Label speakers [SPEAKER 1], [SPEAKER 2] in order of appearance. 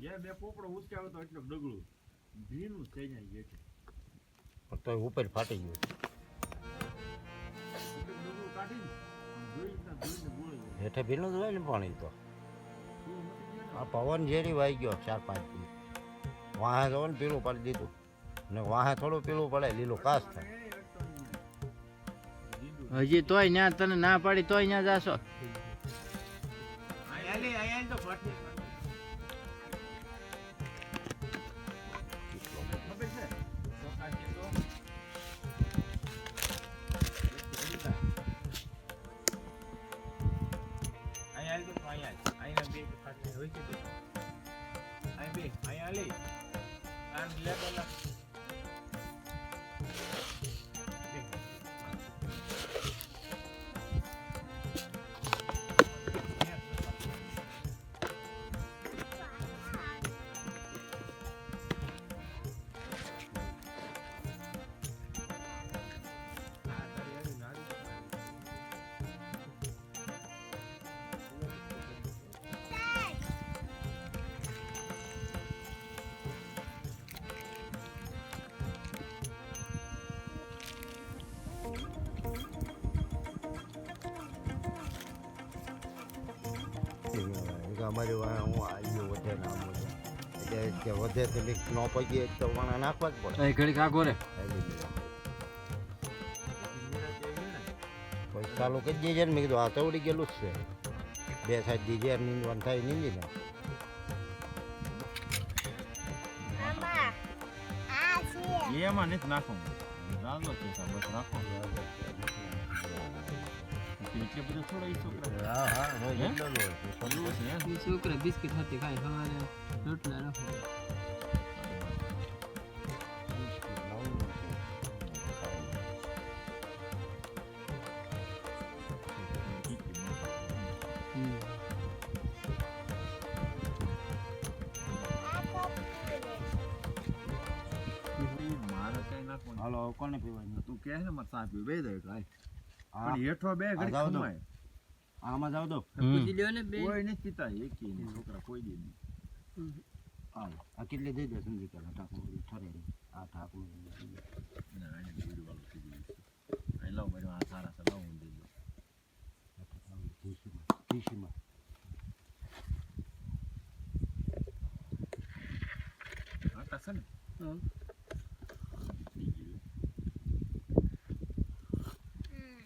[SPEAKER 1] જે બે પોપડો ઉચકાવ્યો તો એટલો ડગલું ભીનું થઈ જાય છે
[SPEAKER 2] તો ઉપર ફાટી ગયું
[SPEAKER 1] ડગલું કાઢીને ધોઈને બોળી
[SPEAKER 2] હેઠે ભીનું જ હોય ને પાણી તો આ પવન ઝેરી વાઈ ગયો 4-5 દી વાહે તો ને પીળું પાડી દીધું ને વાહે થોડું પીળું પડે લીલું કાસ થાય
[SPEAKER 3] હજી તોય ન્યા તને ના પાડી તોય ન્યા જાશો
[SPEAKER 1] તો ફાટી
[SPEAKER 2] અમારે હું આવ્યું વધે ના એટલે કે વધે તો ન પગીએ તો વાણા નાખવા જ પડે
[SPEAKER 3] ઘડી કાકો રે
[SPEAKER 2] પછી ચાલુ કરી દેજે ને મેં કીધું આ તો ઉડી ગયેલું જ છે 2 સાઈડ દીજે નીંદવાનું થાય નીંદી ને
[SPEAKER 1] એમાં નથી નાખવું રાલો છે બસ રાખો એટલે બધું થોડા ઈ છોકરા
[SPEAKER 2] હા રોજ એટલો જ હોય
[SPEAKER 3] છોકરા બિસ્કિટ હતી ખાઈ સવારે રોટલા રાખો
[SPEAKER 2] હાલો કોને પીવાનું
[SPEAKER 1] તું કહે ને મારે સાહેબ બે દે કાઈ પણ હેઠો બે ઘડી ખમાય
[SPEAKER 2] આમાં જાવ દો
[SPEAKER 3] પૂછી લ્યો ને બે
[SPEAKER 1] કોઈ નથી પીતા એકી ને છોકરા કોઈ દે નહીં
[SPEAKER 2] હાલો આ કેટલી દઈ દે સમજી કે ટાકું ઠરે આ ટાકું
[SPEAKER 1] ના આને બીડું વાળું થઈ ગયું આ લાવ મેં આ સારા સલાહ હું દઈ દઉં
[SPEAKER 2] ટીશીમાં
[SPEAKER 1] આટા છે ને